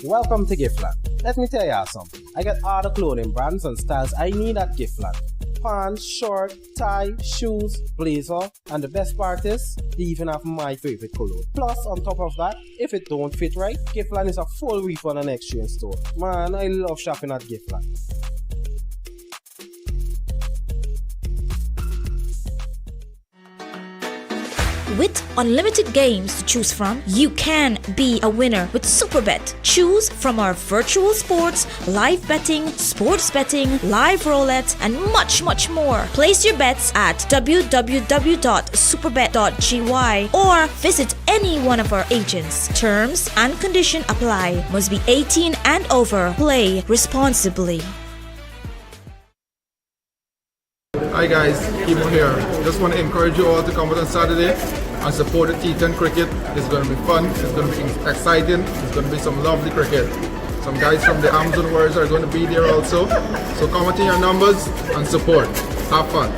Welcome to Giftland. Let me tell y'all something. I got all the clothing brands and styles I need at Giftland. Pants, short, tie, shoes, blazer, and the best part is, they even have my favorite color. Plus, on top of that, if it don't fit right, Giftland is a full refund and exchange store. Man, I love shopping at Giftland. With unlimited games to choose from, you can be a winner with Superbet. Choose from our virtual sports, live betting, sports betting, live roulette, and much, much more. Place your bets at www.superbet.gy or visit any one of our agents. Terms and conditions apply. Must be 18 and over. Play responsibly. Hi guys, Kimo here. Just want to encourage you all to come out on Saturday and support the T10 cricket. It's going to be fun, it's going to be exciting, it's going to be some lovely cricket. Some guys from the Amazon Warriors are going to be there also. So come out in your numbers and support. Have fun.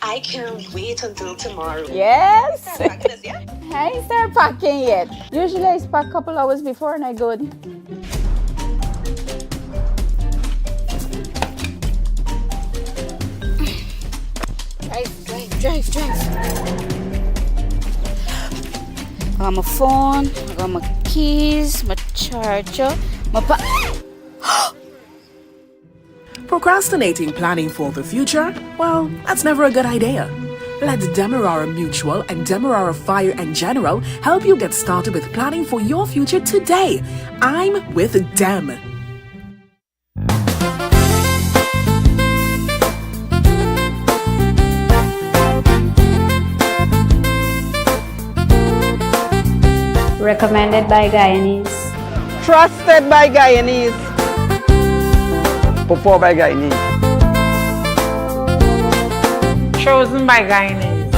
I can't wait until tomorrow. Yes. Start packing this, yeah? I ain't start packing yet. Usually I pack a couple hours before and I go. Drive. I got my phone, I got my keys, my charger, my Procrastinating planning for the future? Well, that's never a good idea. Let Demerara Mutual and Demerara Fire and General help you get started with planning for your future today. I'm with Dem. Recommended by Guyanese. Trusted by Guyanese. Preferred by Guyanese. Chosen by Guyanese.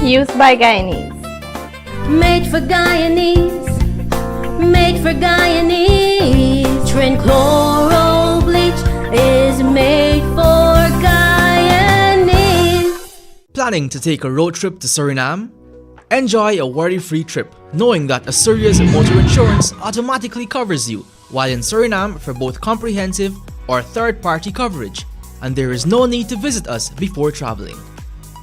Used by Guyanese. Made for Guyanese. Made for Guyanese. Trinchloro bleach is made for Guyanese. Planning to take a road trip to Suriname? Enjoy a worry-free trip, knowing that Asuria's motor insurance automatically covers you while in Suriname for both comprehensive or third-party coverage, and there is no need to visit us before traveling.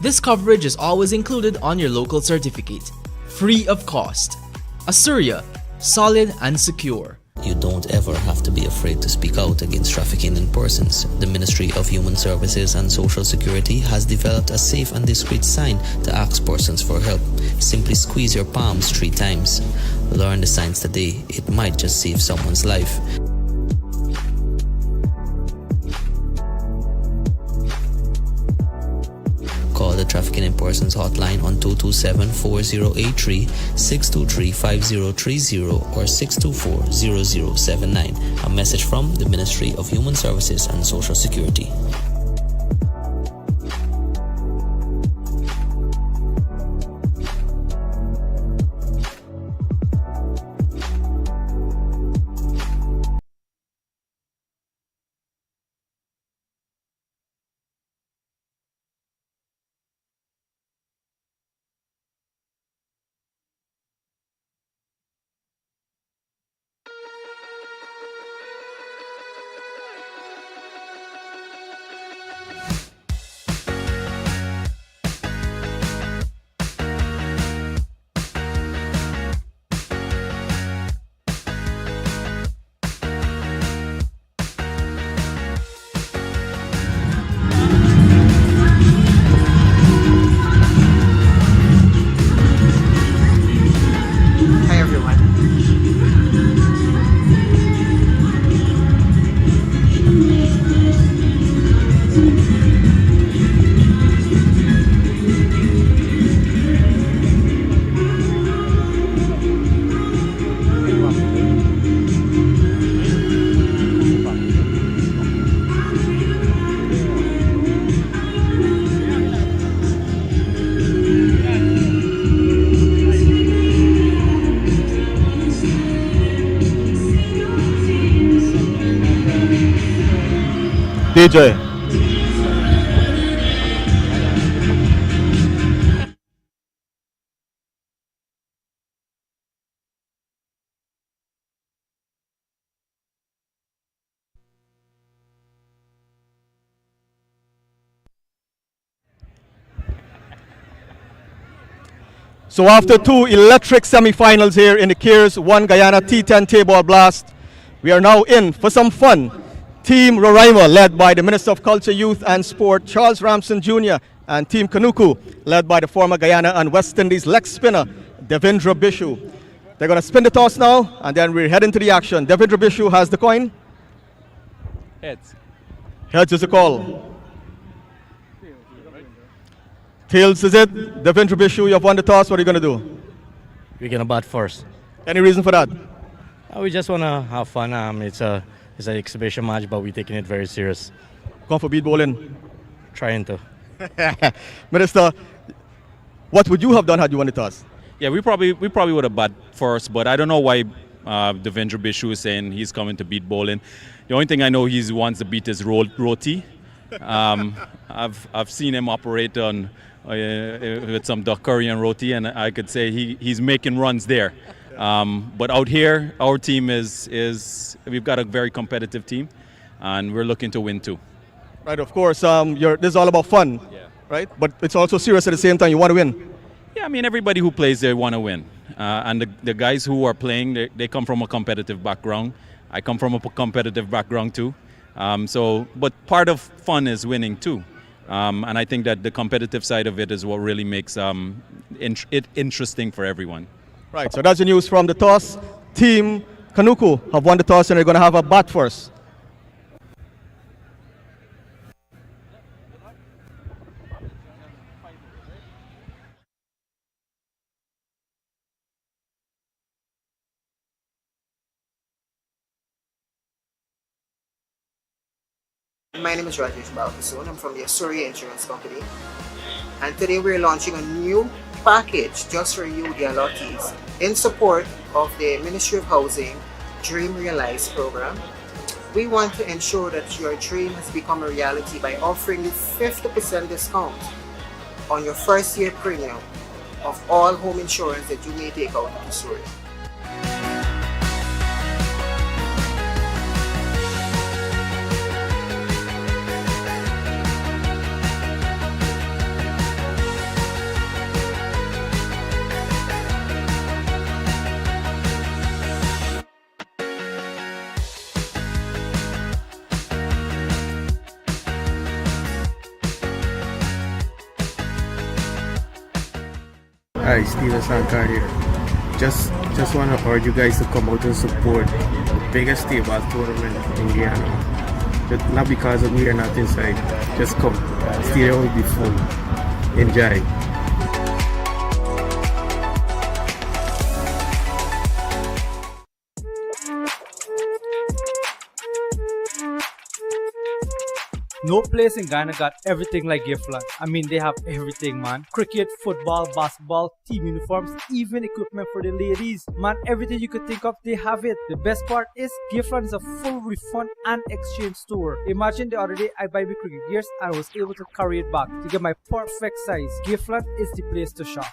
This coverage is always included on your local certificate, free of cost. Asuria, solid and secure. You don't ever have to be afraid to speak out against trafficking in persons. The Ministry of Human Services and Social Security has developed a safe and discreet sign to ask persons for help. Simply squeeze your palms 3 times. Learn the signs today. It might just save someone's life. Call the Trafficking in Persons hotline on 227-4083, 623-5030 or 624-0079. A message from the Ministry of Human Services and Social Security. DJ. So after two electric semi-finals here in the Kears 1 Guyana T10 Tapeball Blast, we are now in for some fun. Team Roraima, led by the Minister of Culture, Youth and Sport, Charles Ramson Jr., and Team Kanuku, led by the former Guyana and West Indies leg spinner, Devendra Bishu. They're going to spin the toss now, and then we're heading to the action. Devendra Bishu has the coin. Heads. Heads is the call. Tails is it. Devendra Bishu, you have won the toss. What are you going to do? We're going to bat first. Any reason for that? We just want to have fun. It's an exhibition match, but we're taking it very serious. Come for beat bowling? Trying to. Minister, what would you have done had you won the toss? Yeah, we probably would have bat first, but I don't know why Devendra Bishu is saying he's coming to beat bowling. The only thing I know he wants to beat is roti. I've seen him operate on with some duck curry and roti, and I could say he's making runs there. But out here, our team we've got a very competitive team, and we're looking to win too. Right, of course. This is all about fun, right? But it's also serious at the same time. You want to win. Yeah, I mean, everybody who plays there want to win. And the guys who are playing, they come from a competitive background. I come from a competitive background too. But part of fun is winning too. And I think that the competitive side of it is what really makes it interesting for everyone. Right, so that's the news from the toss. Team Kanuku have won the toss and they're going to have a bat first. My name is Rajesh Balkasoon. I'm from the Asuri Insurance Company. And today we're launching a new package just for you, the allottees, in support of the Ministry of Housing Dream Realized program. We want to ensure that your dream has become a reality by offering you 50% discount on your first year premium of all home insurance that you may take out of Asuri. Hi, Steven Sankar here. Just want to urge you guys to come out and support the biggest table tournament in Guyana. Just not because of me or not inside. Just come. Stadium will be full. Enjoy. No place in Guyana got everything like Giftland. I mean, they have everything, man. Cricket, football, basketball, team uniforms, even equipment for the ladies. Man, everything you could think of, they have it. The best part is, Giftland is a full refund and exchange store. Imagine the other day, I buy me cricket gears and I was able to carry it back to get my perfect size. Giftland is the place to shop.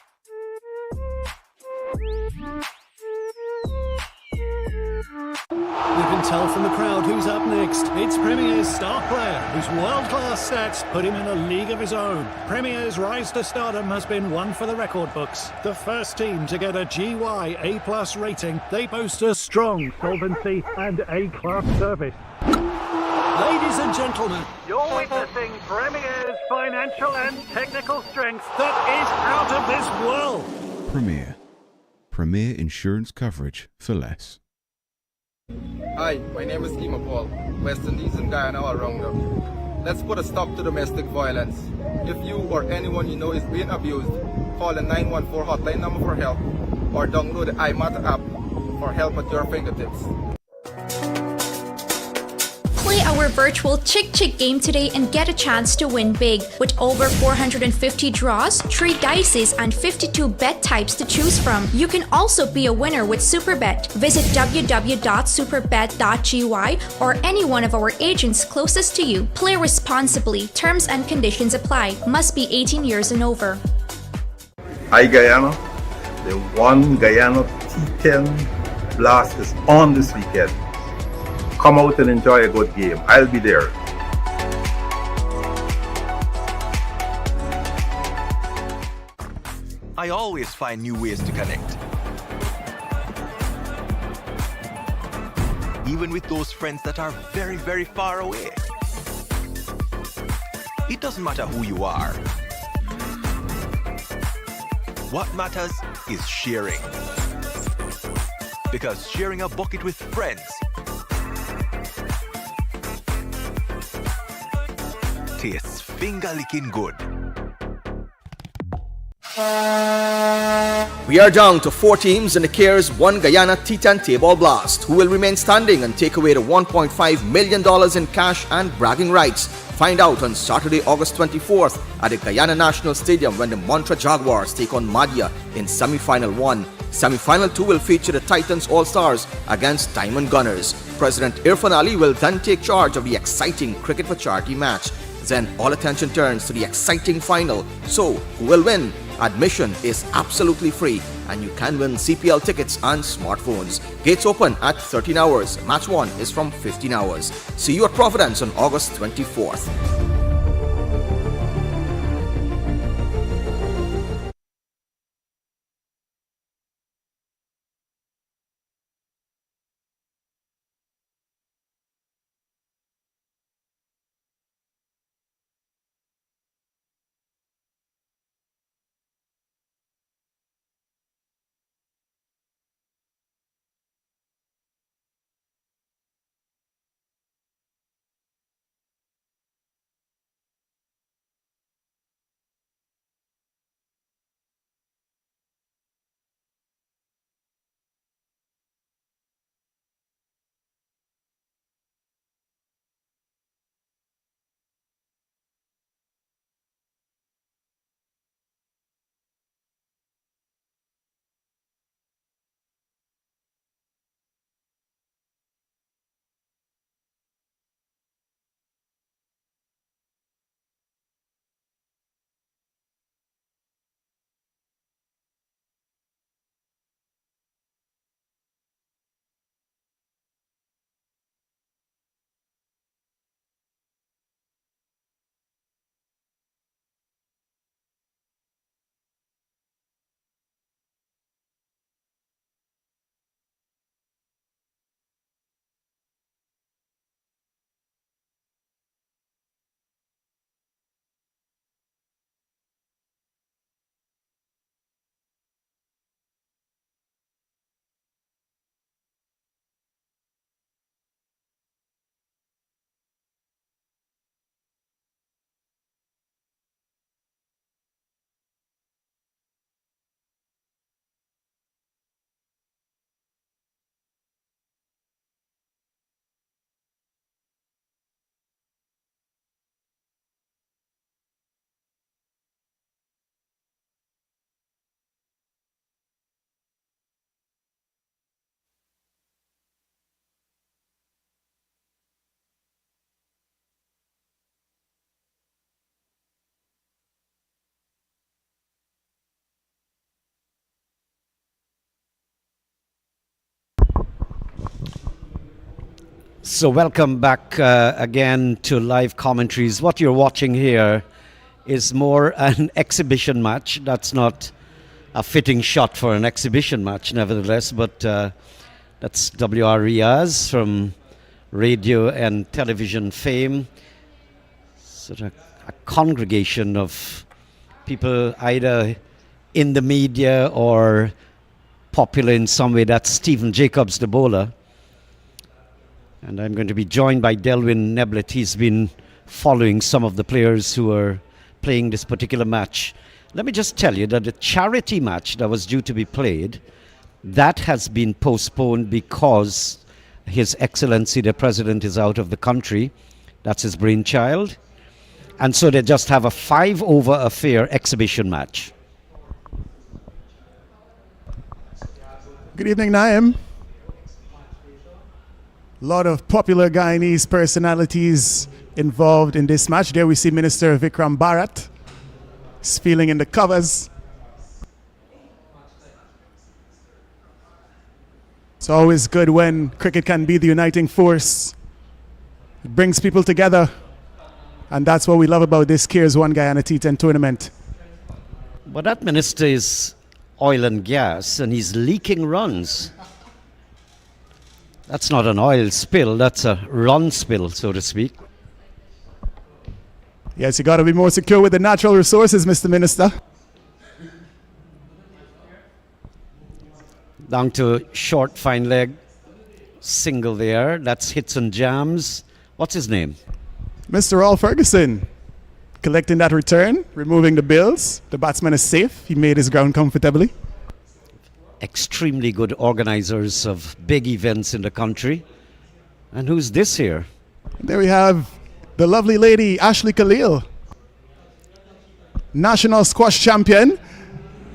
You can tell from the crowd who's up next. It's Premier's star player, whose world-class stats put him in a league of his own. Premier's rise to stardom has been one for the record books. The first team to get a GY A+ rating, they boast a strong solvency and A-class service. Ladies and gentlemen, you're witnessing Premier's financial and technical strength that is out of this world. Premier insurance coverage for less. Hi, my name is Ema Paul, West Indies and Guyana all-rounder. Let's put a stop to domestic violence. If you or anyone you know is being abused, call the 914 hotline number for help or download the iMatter app for help at your fingertips. Play our our virtual Chick Chick game today and get a chance to win big. With over 450 draws, 3 dices, and 52 bet types to choose from. You can also be a winner with Superbet. Visit www.superbet.gy or any one of our agents closest to you. Play responsibly. Terms and conditions apply. Must be 18 years and over. Hi Guyana, the one Guyana T10 Blast is on this weekend. Come out and enjoy a good game. I'll be there. I always find new ways to connect. Even with those friends that are very, very far away. It doesn't matter who you are. What matters is sharing. Because sharing a bucket with friends tastes finger-licking good. We are down to 4 teams in the CARES 1 Guyana T10 Tapeball Blast, who will remain standing and take away the $1.5 million in cash and bragging rights. Find out on Saturday, August 24th at the Guyana National Stadium when the Mantra Jaguars take on Madhya in Semi-Final 1. Semi-Final 2 will feature the Titans All-Stars against Diamond Gunners. President Irfan Ali will then take charge of the exciting Cricket for Charity match. Then all attention turns to the exciting final. So, who will win? Admission is absolutely free and you can win CPL tickets and smartphones. Gates open at 13 hours. Match 1 is from 15 hours. See you at Providence on August 24th. So welcome back again to live commentaries. What you're watching here is more an exhibition match. That's not a fitting shot for an exhibition match, nevertheless, but that's W.R. Riaz from radio and television fame. Sort of a congregation of people either in the media or popular in some way. That's Stephen Jacobs, the bowler. And I'm going to be joined by Delwyn Neblett. He's been following some of the players who are playing this particular match. Let me just tell you that the charity match that was due to be played, that has been postponed because His Excellency the President is out of the country. That's his brainchild. And so they just have a 5-over affair exhibition match. Good evening, Naim. A lot of popular Guyanese personalities involved in this match. There we see Minister Vikram Bharat. He's feeling in the covers. It's always good when cricket can be the uniting force. It brings people together. And that's what we love about this Cares 1 Guyana T10 tournament. But that minister is oil and gas, and he's leaking runs. That's not an oil spill, that's a run spill, so to speak. Yes, you got to be more secure with the natural resources, Mr. Minister. Down to short, fine leg, single there. That's hits and jams. What's his name? Mr. Raul Ferguson, collecting that return, removing the bills. The batsman is safe. He made his ground comfortably. Extremely good organizers of big events in the country. And who's this here? There we have the lovely lady, Ashley Khalil, national squash champion,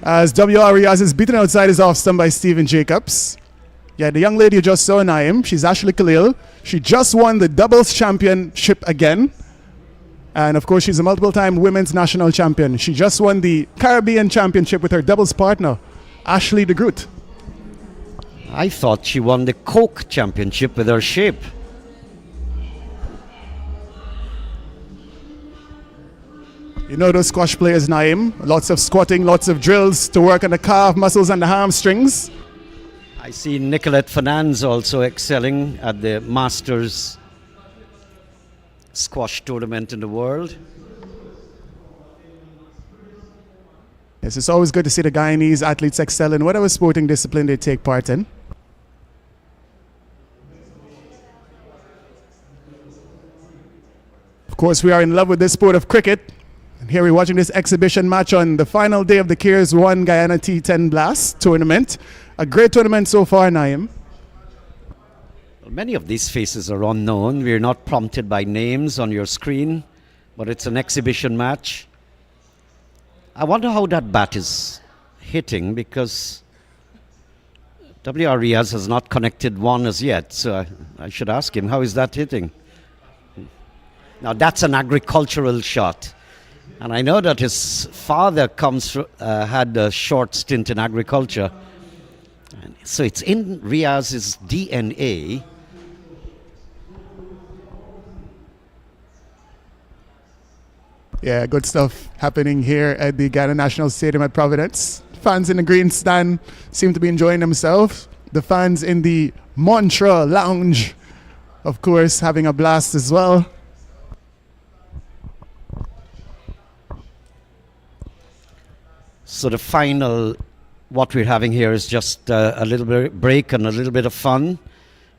as W.R. Riaz is beaten outside his off stump by Stephen Jacobs. Yeah, the young lady you just saw, Naim, she's Ashley Khalil. She just won the doubles championship again. And of course, she's a multiple-time women's national champion. She just won the Caribbean championship with her doubles partner, Ashley de Groot. I thought she won the Coke championship with her shape. You know those squash players, Naim. Lots of squatting, lots of drills to work on the calf muscles and the hamstrings. I see Nicolette Fernandez also excelling at the Masters squash tournament in the world. Yes, it's always good to see the Guyanese athletes excel in whatever sporting discipline they take part in. Of course, we are in love with this sport of cricket. And here we're watching this exhibition match on the final day of the Cares 1 Guyana T10 Blast tournament. A great tournament so far, Naim. Well, many of these faces are unknown. We're not prompted by names on your screen, but it's an exhibition match. I wonder how that bat is hitting, because W.R. Riaz has not connected one as yet, so I should ask him, how is that hitting? Now that's an agricultural shot. And I know that his father had a short stint in agriculture. So it's in Riaz's DNA. Yeah, good stuff happening here at the Guyana National Stadium at Providence. Fans in the green stand seem to be enjoying themselves. The fans in the Mantra Lounge, of course, having a blast as well. So the final, what we're having here is just a little bit break and a little bit of fun.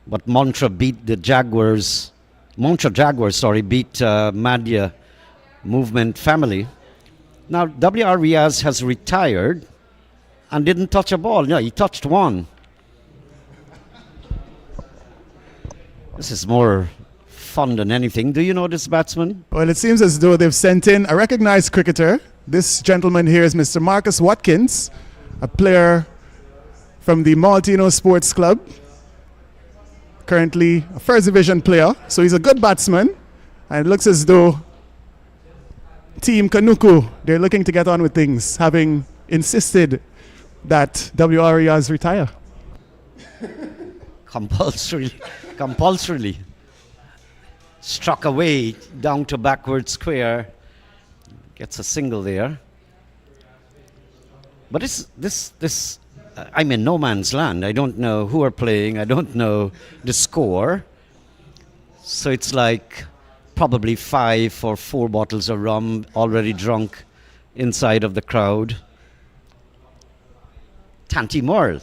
But Mantra beat the Jaguars. Mantra Jaguars, beat Madhya Movement Family. Now W.R. Riaz has retired and didn't touch a ball. No, he touched one. This is more fun than anything. Do you know this batsman? Well, it seems as though they've sent in a recognized cricketer. This gentleman here is Mr. Marcus Watkins, a player from the Maltino Sports Club, currently a first division player. So he's a good batsman, and it looks as though Team Kanuku, they're looking to get on with things, having insisted that W.R. Riaz retire. Compulsorily. Struck away down to backward square. Gets a single there. But this I'm in no man's land. I don't know who are playing. I don't know the score. So it's like probably 5 or 4 bottles of rum already drunk inside of the crowd. Tanti Moral.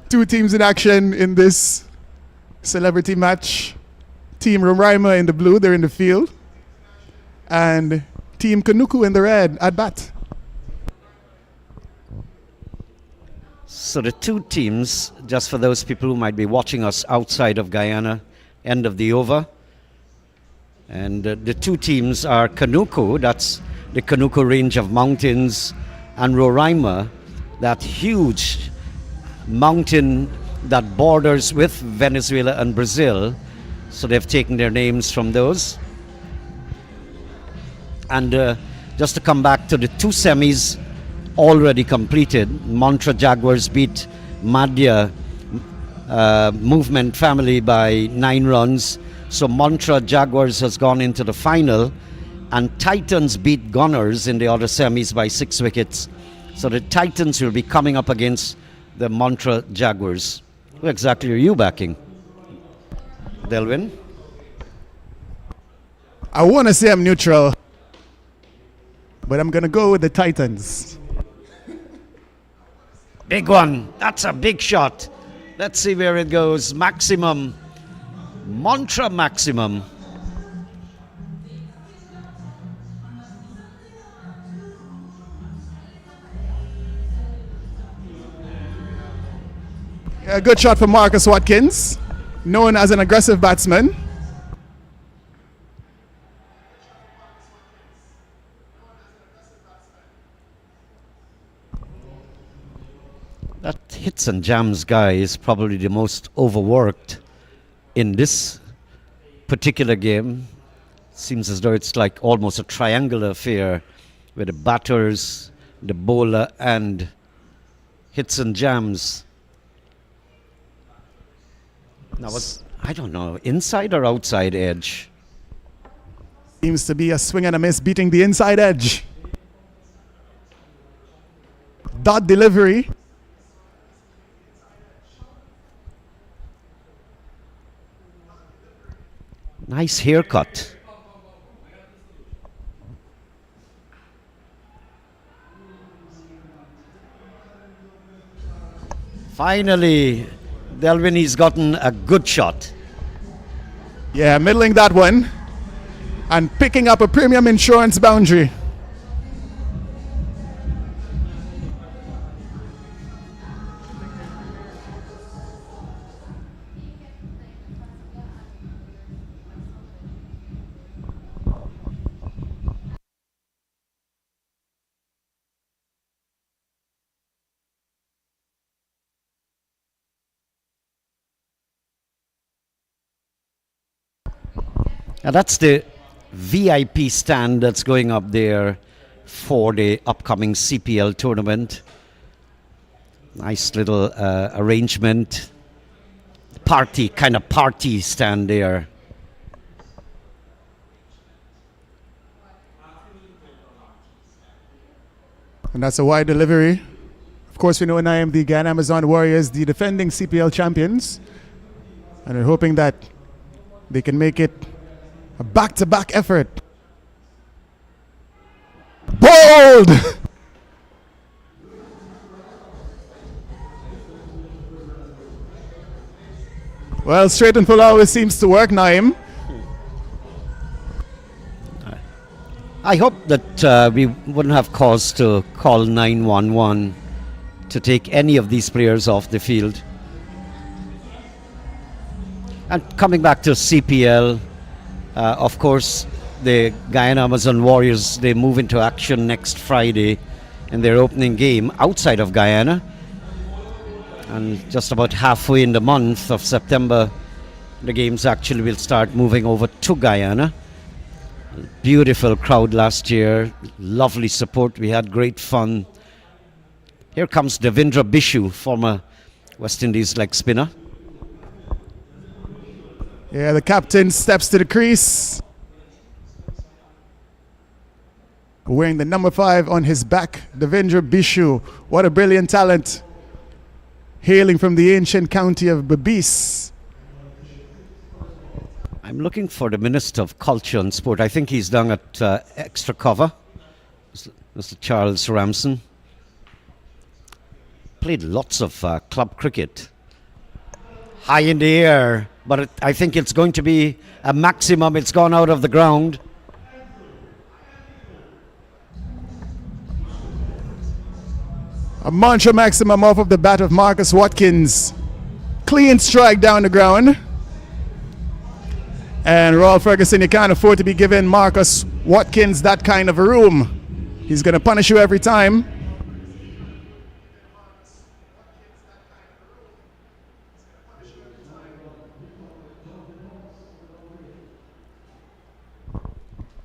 Two teams in action in this celebrity match. Team Roraima in the blue, they're in the field. And Team Kanuku in the red at bat. So the two teams, just for those people who might be watching us outside of Guyana, end of the over. And the two teams are Kanuku, that's the Kanuku range of mountains, and Roraima, that huge mountain that borders with Venezuela and Brazil. So they've taken their names from those. And just to come back to the two semis already completed, Mantra Jaguars beat Madhya Movement Family by 9 runs. So Mantra Jaguars has gone into the final, and Titans beat Gunners in the other semis by 6 wickets. So the Titans will be coming up against the Mantra Jaguars. Who exactly are you backing, Delvin? I want to say I'm neutral, but I'm going to go with the Titans. Big one. That's a big shot. Let's see where it goes. Maximum. Mantra maximum. A good shot from Marcus Watkins, known as an aggressive batsman. That hits and jams guy is probably the most overworked in this particular game. Seems as though it's like almost a triangular affair with the batters, the bowler, and hits and jams. Now, I don't know, inside or outside edge? Seems to be a swing and a miss, beating the inside edge. Dot delivery. Nice haircut. Finally, Delvin, he's gotten a good shot. Yeah, middling that one and picking up a premium insurance boundary. Now that's the VIP stand that's going up there for the upcoming CPL tournament. Nice little arrangement. Kind of party stand there. And that's a wide delivery. Of course, we know and I am the Guyana Amazon Warriors, the defending CPL champions. And we're hoping that they can make it a back-to-back effort. Bold! Well, straight and full always seems to work, Naim. I hope that we wouldn't have cause to call 911 to take any of these players off the field. And coming back to CPL, of course, the Guyana Amazon Warriors, they move into action next Friday in their opening game outside of Guyana. And just about halfway in the month of September, the games actually will start moving over to Guyana. Beautiful crowd last year, lovely support, we had great fun. Here comes Devendra Bishu, former West Indies leg spinner. Yeah, the captain steps to the crease, wearing the number 5 on his back, Devendra Bishu. What a brilliant talent, hailing from the ancient county of Babis. I'm looking for the Minister of Culture and Sport. I think he's down at extra cover, Mr. Charles Ramson. Played lots of club cricket. High in the air, but I think it's going to be a maximum. It's gone out of the ground. A mantra maximum off of the bat of Marcus Watkins. Clean strike down the ground. And Royal Ferguson, you can't afford to be giving Marcus Watkins that kind of a room. He's going to punish you every time.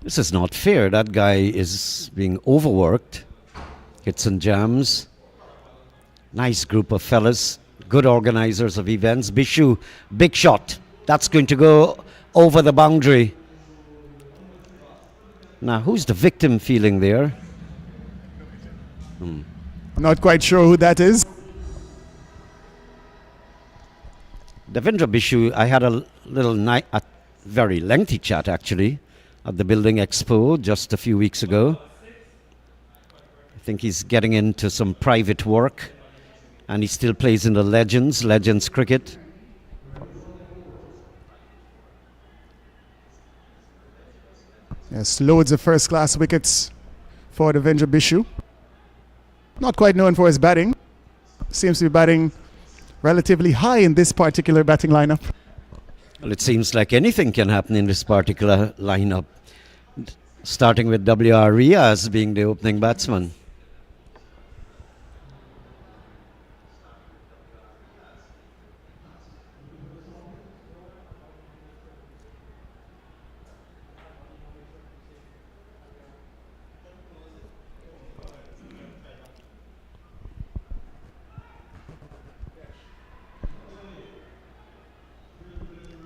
This is not fair. That guy is being overworked. Hits and jams. Nice group of fellas. Good organizers of events. Bishu, big shot. That's going to go over the boundary. Now, who's the victim feeling there? Not quite sure who that is. Devendra Bishu, I had a very lengthy chat actually at the Building Expo just a few weeks ago. I think he's getting into some private work and he still plays in the Legends cricket. Yes, loads of first-class wickets for Devendra Bishu. Not quite known for his batting. Seems to be batting relatively high in this particular batting lineup. Well, it seems like anything can happen in this particular lineup. Starting with W.R. Riaz being the opening batsman.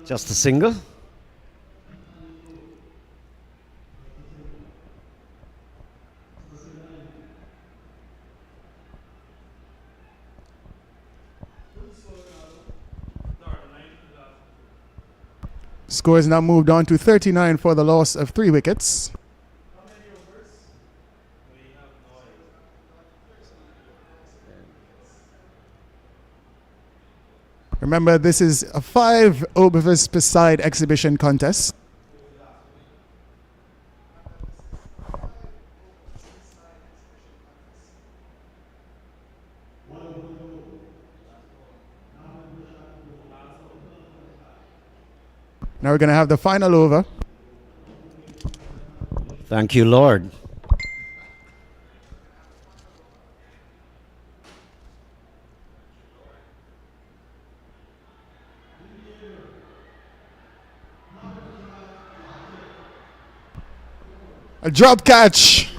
Just a single. Score has now moved on to 39 for the loss of 3 wickets. Remember, this is a 5 overs per side exhibition contest. Now we're going to have the final over. Thank you, Lord. A drop catch.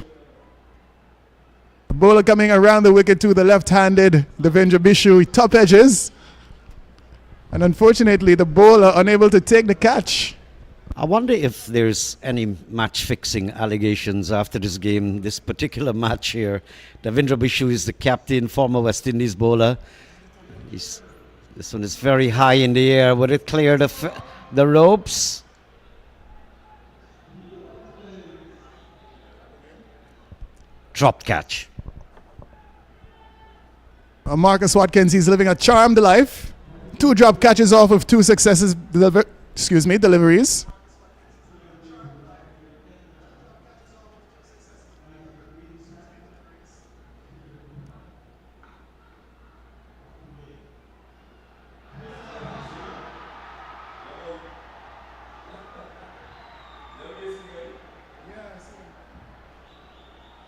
The bowler coming around the wicket to the left-handed Devendra Bishu, top edges. And unfortunately, the bowler unable to take the catch. I wonder if there's any match-fixing allegations after this game, this particular match here. Devendra Bishu is the captain, former West Indies bowler. This one is very high in the air. Would it clear the ropes? Dropped catch. Marcus Watkins, he's living a charmed life. 2 drop catches off of 2 successive deliveries.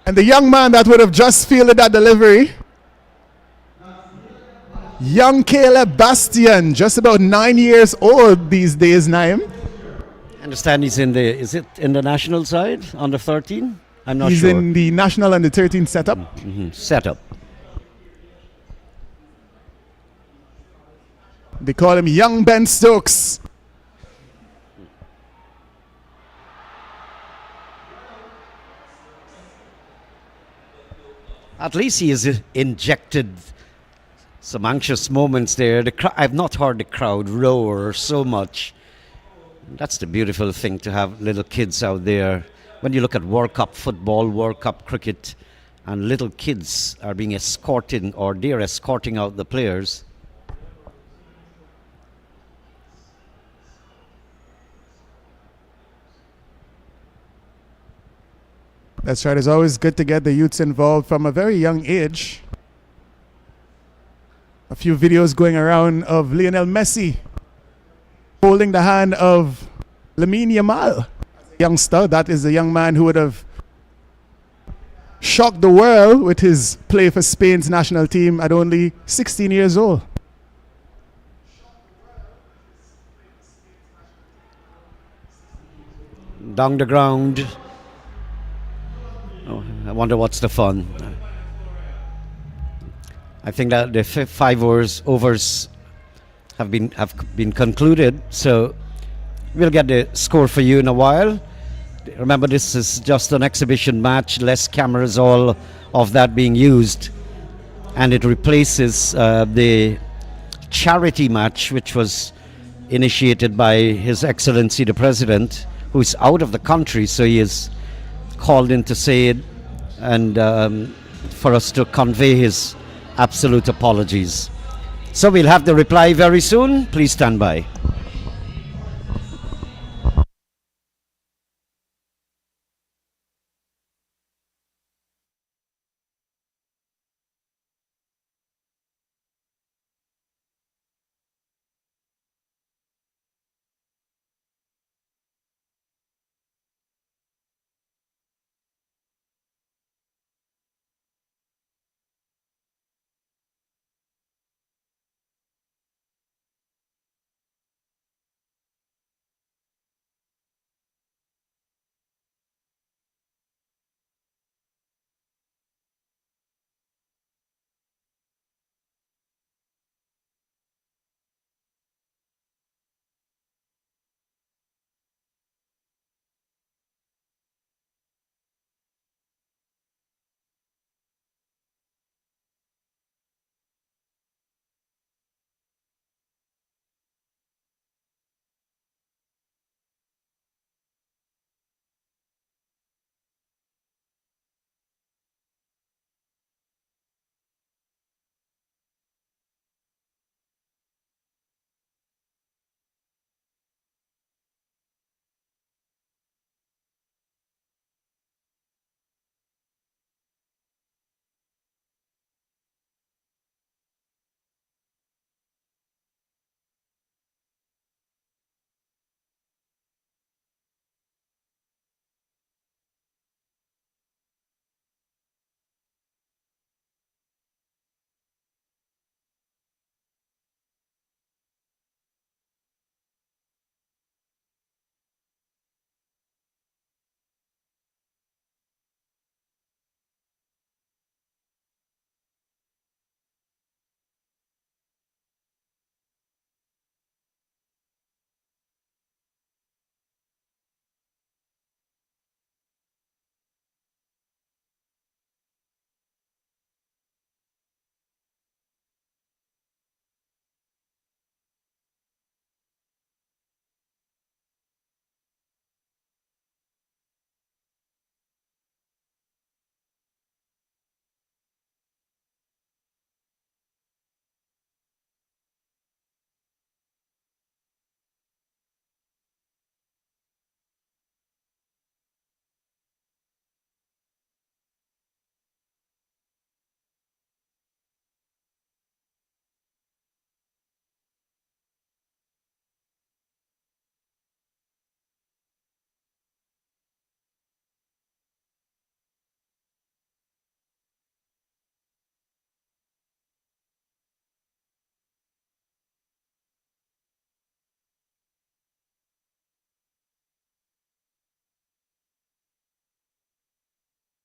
And the young man that would have just fielded that delivery, young Caleb Bastian, just about 9 years old these days, Naim. I understand he's in is it in the national side, under 13? I'm not He's sure. in the national under 13 setup. Setup. They call him Young Ben Stokes. At least he has injected some anxious moments there. I've not heard the crowd roar so much. That's the beautiful thing, to have little kids out there. When you look at World Cup football, World Cup cricket, and little kids are being escorted, or they're escorting out the players. That's right. It's always good to get the youths involved from a very young age. A few videos going around of Lionel Messi holding the hand of Lamine Yamal. Youngster, that is the young man who would have shocked the world with his play for Spain's national team at only 16 years old. Down the ground. Oh, I wonder what's the fun. I think that the 5 overs have been concluded, so we'll get the score for you in a while. Remember, this is just an exhibition match, less cameras, all of that being used, and it replaces the charity match which was initiated by His Excellency the President, who's out of the country, so he is called in to say it and for us to convey his absolute apologies. So we'll have the reply very soon. Please stand by.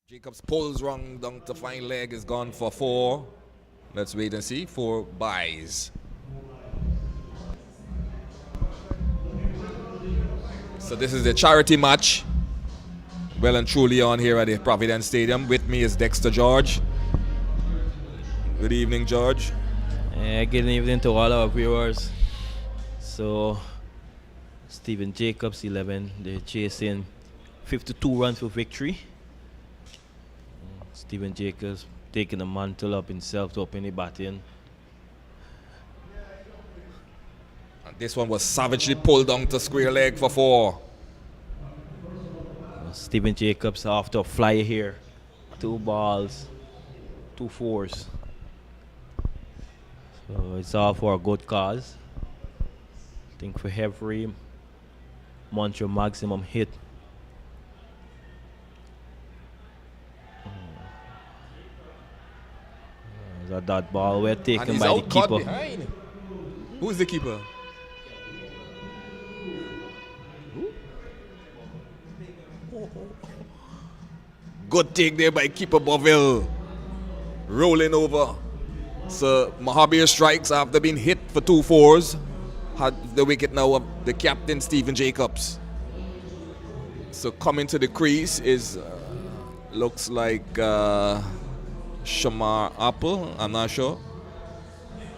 Jacobs pulls wrong down to fine leg, is gone for 4. Let's wait and see. 4 buys. So this is the charity match. Well and truly on here at the Providence Stadium. With me is Dexter George. Good evening, George. Good evening to all our viewers. So, Stephen Jacobs, 11. They're chasing 52 runs for victory. Stephen Jacobs taking the mantle up himself to open the batting. And this one was savagely pulled down to square leg for 4. Stephen Jacobs after a fly here. 2 balls, 2 fours. So it's all for a good cause. I think for every Montreal maximum hit, that ball were And taken he's by the out caught keeper. behind. Who's the keeper? Good take there by keeper Boville. Rolling over. So Mahabir strikes after being hit for 2 fours. Had the wicket now of the captain Stephen Jacobs. So coming to the crease is looks like Shamar Apple. I'm not sure.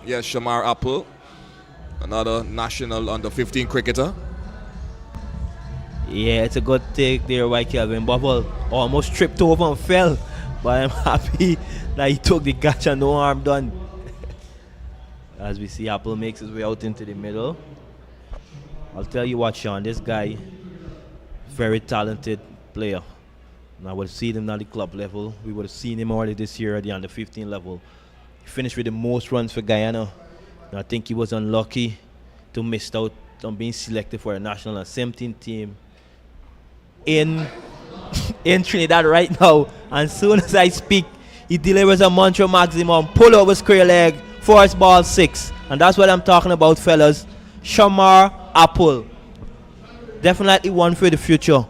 Yes, Shamar Apple, another national under 15 cricketer. Yeah, it's a good take there by Kelvin Bubble. Almost tripped over and fell. But I'm happy that he took the catch and no harm done. As we see, Apple makes his way out into the middle. I'll tell you what, Sean, this guy, very talented player. And I would have seen him at the club level. We would have seen him already this year at the under 15 level. He finished with the most runs for Guyana. And I think he was unlucky to miss out on being selected for a national and 17 team in Trinidad right now. And as soon as I speak, he delivers a Montreal maximum, pull over square leg, force ball 6. And that's what I'm talking about, fellas. Shamar Apple. Definitely one for the future.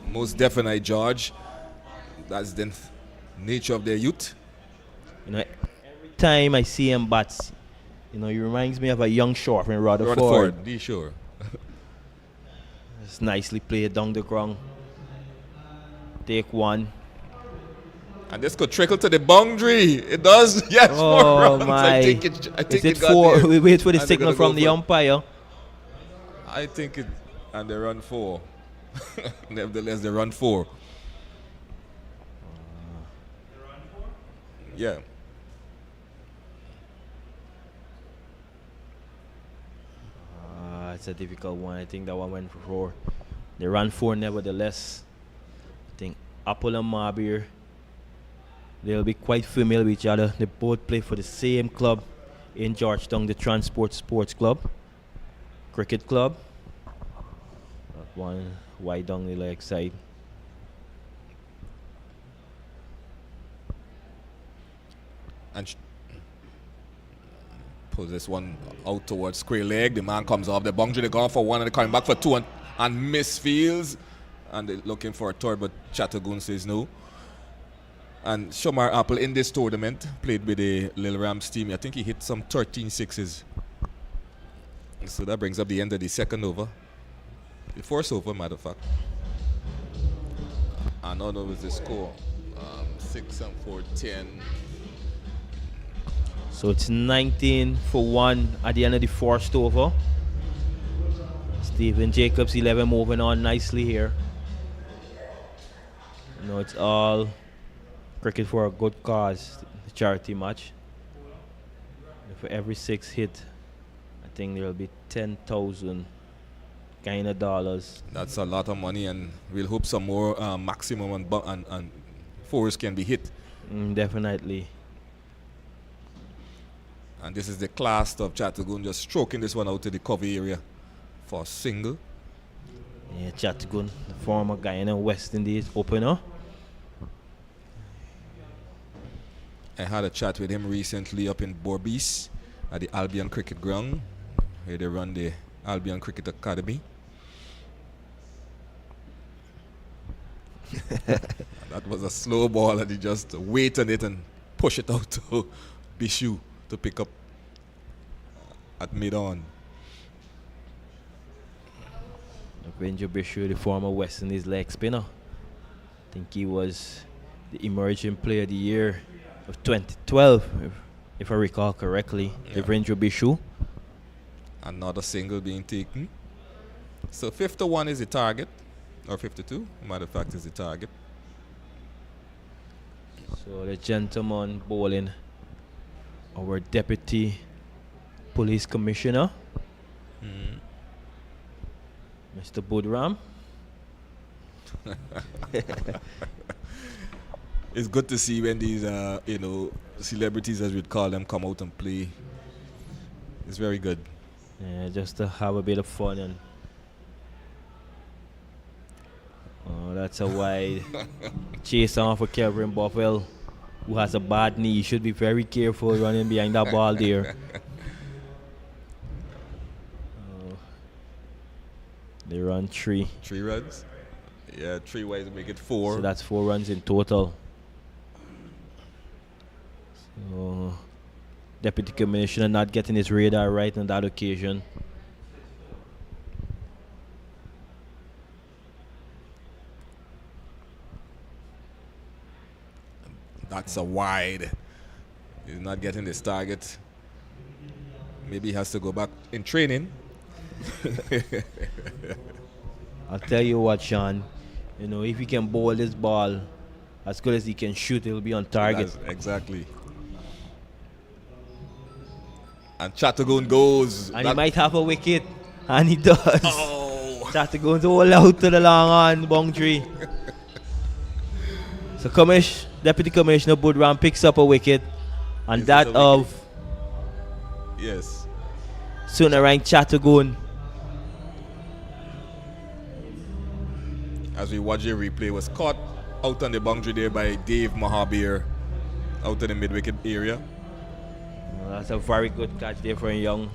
Most definitely, George. That's the nature of their youth. You know, every time I see him bats, you know, he reminds me of a young short from Rutherford. Be sure. It's nicely played down the ground. Take one. And this could trickle to the boundary. It does. Yes, 4 Oh runs. my! I think Is it got 4? there. We wait for the And they're signal gonna from go the for it. umpire. I think it, and they run 4. Nevertheless, they run 4. Yeah. It's a difficult one. I think that one went for 4. They ran 4 nevertheless. I think Apple and Marbir, they'll be quite familiar with each other. They both play for the same club in Georgetown, the Transport Sports Club, cricket club. That one wide down the leg side. And pulls this one out towards square leg. The man comes off the boundary. They're going for 1 and they're coming back for 2 and misfields. And they're looking for a third, but Chattagoon says no. And Shamar Apple in this tournament played with the Lil Rams team. I think he hit some 13 sixes. So that brings up the end of the second over. The first over, matter of fact. And now was the score. 6 and 4, 10. So it's 19 for 1 at the end of the first over. Stephen Jacobs 11 moving on nicely here. You know, it's all cricket for a good cause, the charity match. And for every 6 hit, I think there will be 10,000 kind of dollars. That's a lot of money, and we'll hope some more maximum and fours can be hit. Definitely. And this is the class of Chattagoon just stroking this one out to the cover area for a single. Yeah, Chattagoon, the former Guyana West Indies opener. I had a chat with him recently up in Borbees at the Albion Cricket Ground, where they run the Albion Cricket Academy. That was a slow ball, and he just waited it and push it out to Bishu to pick up at mid-on. Ranger Bishu, the former West Indies leg spinner. I think he was the emerging player of the year of 2012, if I recall correctly. Yeah. Ranger Bishu. Another single being taken. So 51 is the target, or 52, matter of fact, is the target. So the gentleman bowling, our deputy police commissioner, Mr. Budram. it's good to see when these, celebrities, as we'd call them, come out and play. It's very good. Yeah, just to have a bit of fun. And that's a wide chase on for Kevin Buffell, who has a bad knee. You should be very careful running behind that ball there. They run 3. 3 runs? Yeah, 3 ways to make it 4. So that's 4 runs in total. So Deputy Commissioner not getting his radar right on that occasion. That's a wide. He's not getting this target. Maybe he has to go back in training. I'll tell you what, Sean. If he can bowl this ball as good as he can shoot, he'll be on target. Exactly. And Chattagoon goes. And he might have a wicket. And he does. Oh. Chattagoon's all out to the long on boundary. So Deputy Commissioner Budram picks up a wicket. And Is that of yes, Sunarang Chattagoon. As we watch the replay, was caught out on the boundary there by Dave Mahabir out in the mid-wicket area. That's a very good catch there for a young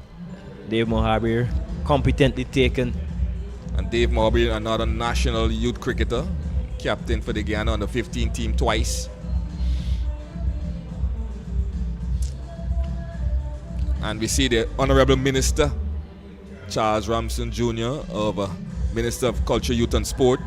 Dave Mahabir. Competently taken. And Dave Mahabir, another national youth cricketer, captain for the Guyana under 15 team twice. And we see the Honorable Minister, Charles Ramson Jr. of Minister of Culture, Youth and Sport.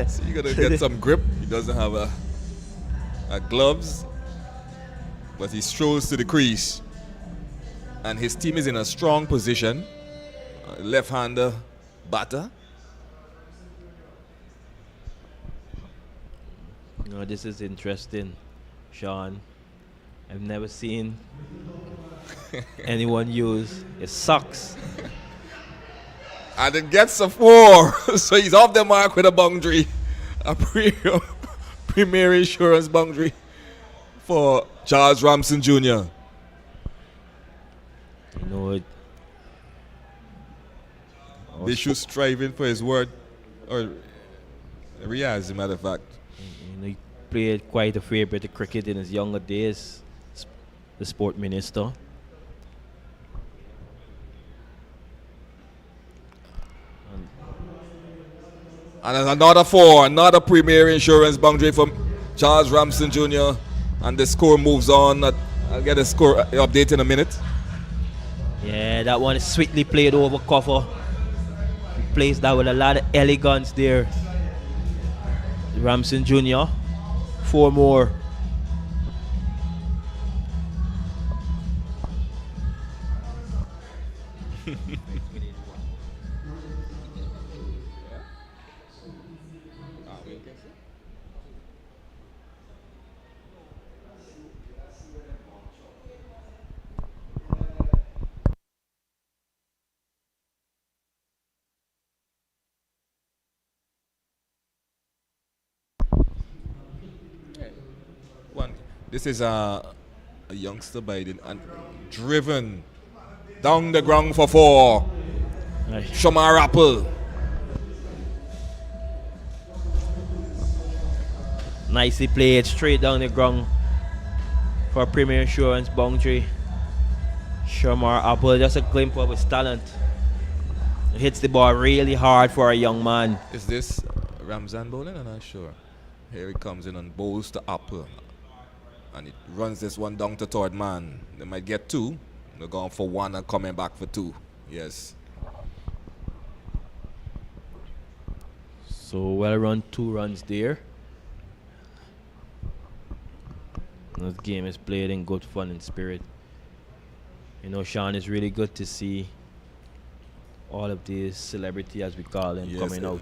So you gotta get some grip. He doesn't have a gloves, but he strolls to the crease. And his team is in a strong position. Left-hander batter. This is interesting, Sean. I've never seen anyone use his socks. And it gets a 4. So he's off the mark with a boundary. A premier insurance boundary for Charles Ramson Jr. They should striving for his word. Or Riaz, as a matter of fact. He played quite a fair bit of cricket in his younger days, the sport minister. And another 4, another premier insurance boundary from Charles Ramson Jr. And the score moves on. I'll get a score update in a minute. Yeah, that one is sweetly played over cover. He plays that with a lot of elegance there. Ramson Jr. 4 more. This is a youngster and driven down the ground for 4. Shamar Apple. Nicely played straight down the ground for Premier Insurance boundary. Shamar Apple, just a glimpse of his talent. He hits the ball really hard for a young man. Is this Ramzan bowling? I'm not sure. Here he comes in and bowls to Apple. And it runs this one down to third man. They might get 2. They're going for 1 and coming back for 2. Yes. So well run, 2 runs there. This game is played in good fun and spirit. Sean, it's really good to see all of these celebrity, as we call them, coming out.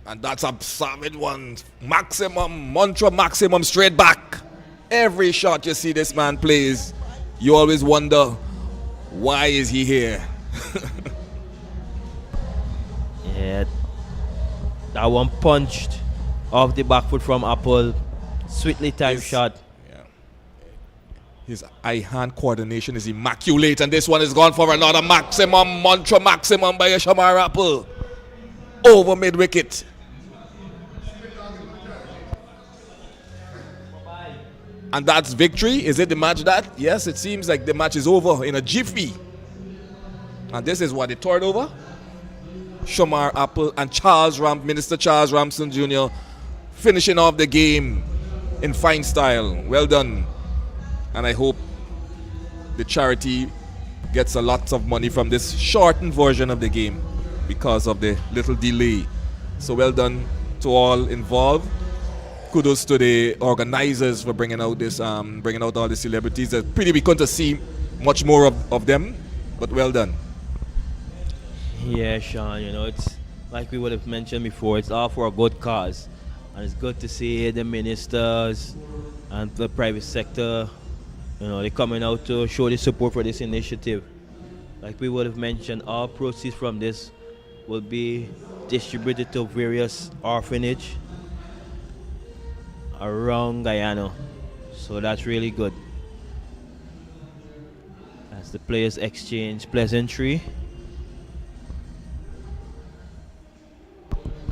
And that's a solid one. Maximum, Mantra maximum straight back. Every shot you see this man plays, you always wonder, why is he here? Yeah, that one punched off the back foot from Apple. Sweetly timed shot. His eye-hand coordination is immaculate, and this one is gone for another maximum, mantra maximum by Shamar Apple. Over mid-wicket. And that's victory. Is it the match that? Yes, it seems like the match is over in a jiffy. And this is what, the third over? Shamar Apple and Minister Charles Ramson Jr. finishing off the game in fine style. Well done. And I hope the charity gets a lot of money from this shortened version of the game because of the little delay. So well done to all involved. Kudos to the organizers for bringing out all the celebrities. It's pretty we couldn't see much more of them, but well done. Yeah, Sean, it's like we would have mentioned before, it's all for a good cause. And it's good to see the ministers and the private sector, they're coming out to show the support for this initiative. Like we would have mentioned, all proceeds from this will be distributed to various orphanages around Guyana. So that's really good. As the players exchange pleasantry.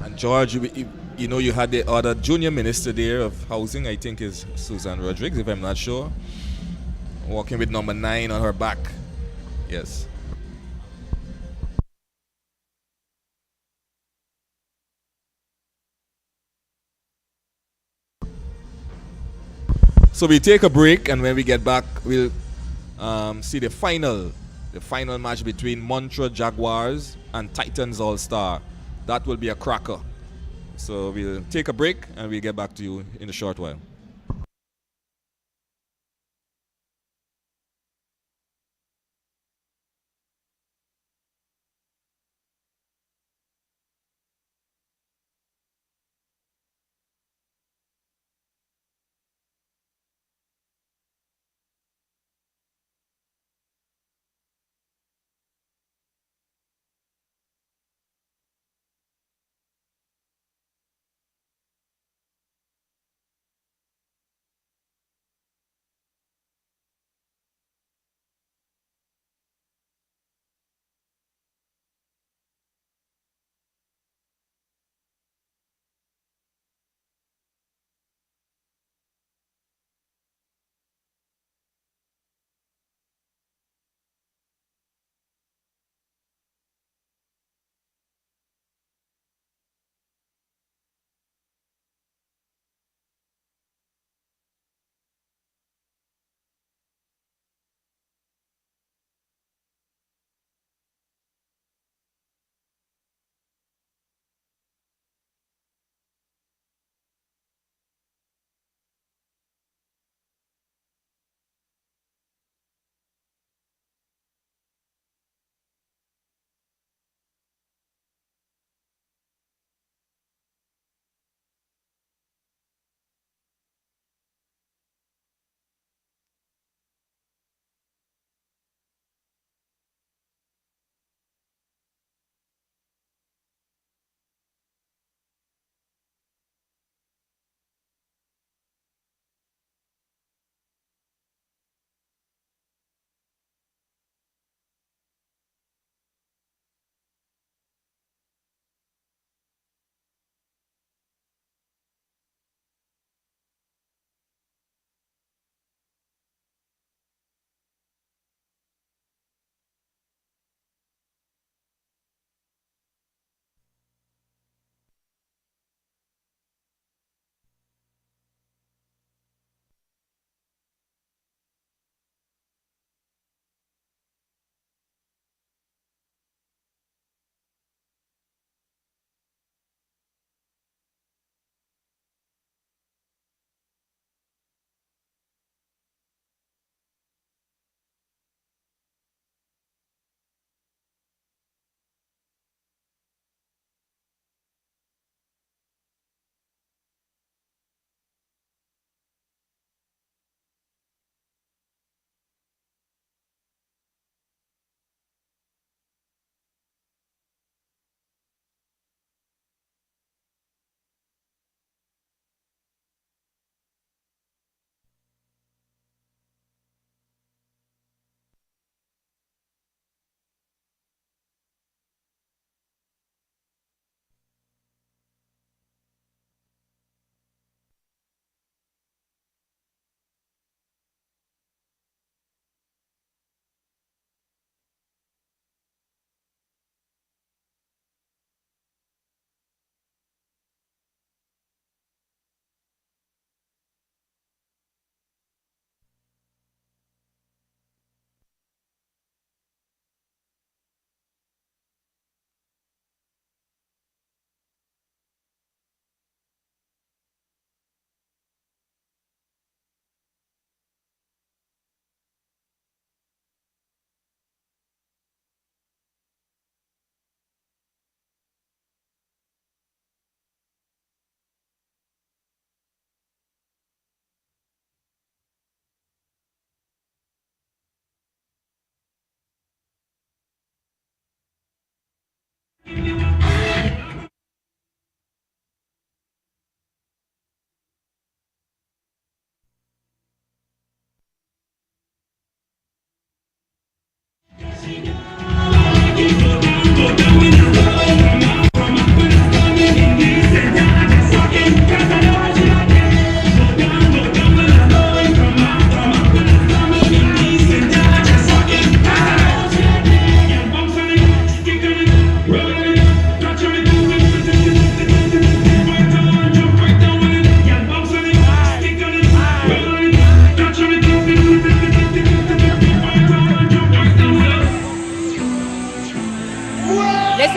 And George, you had the other junior minister there of housing, I think is Susan Rodriguez, if I'm not sure. Walking with number 9 on her back. Yes. So we take a break, and when we get back, we'll see the final match between Montreal Jaguars and Titans All-Star. That will be a cracker. So we'll take a break, and we'll get back to you in a short while.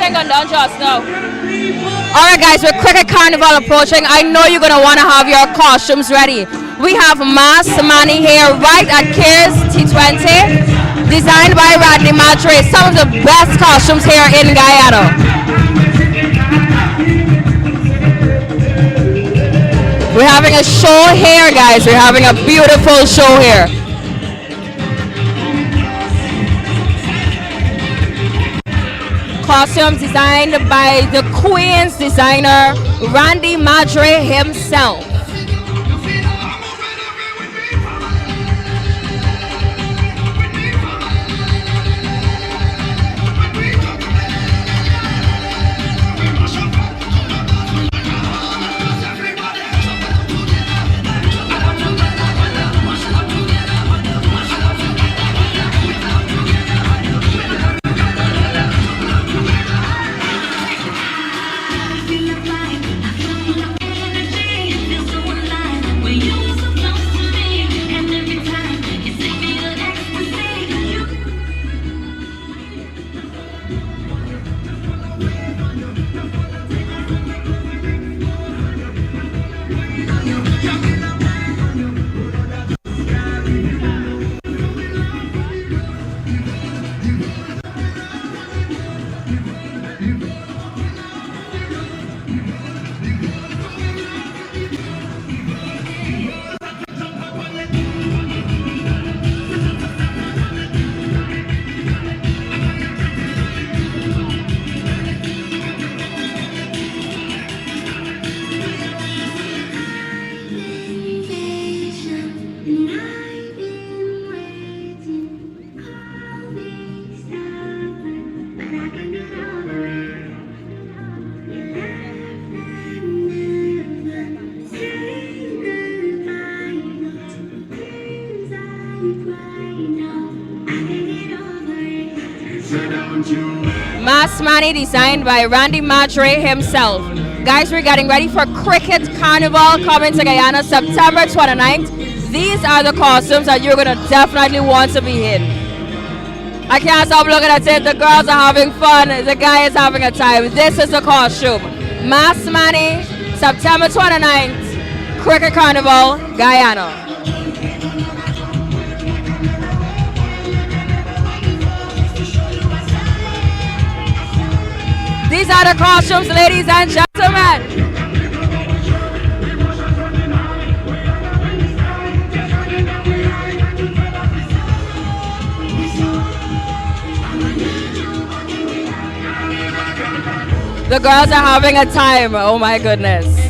ring gun done just now. Alright guys, with Cricket Carnival approaching, I know you're going to want to have your costumes ready. We have Mass Money here right at Kears T20, designed by Radley Madre. Some of the best costumes here in Guyana. We're having a show here, guys. We're having a beautiful show here. Costumes designed by the Queen's designer, Randy Madre himself. Mass Money designed by Randy Madre himself. Guys, we're getting ready for Cricket Carnival coming to Guyana September 29th. These are the costumes that you're going to definitely want to be in. I can't stop looking at it. The girls are having fun. The guy is having a time. This is the costume. Mass Money, September 29th, Cricket Carnival, Guyana. These are the costumes, ladies and gentlemen. The girls are having a time. Oh my goodness.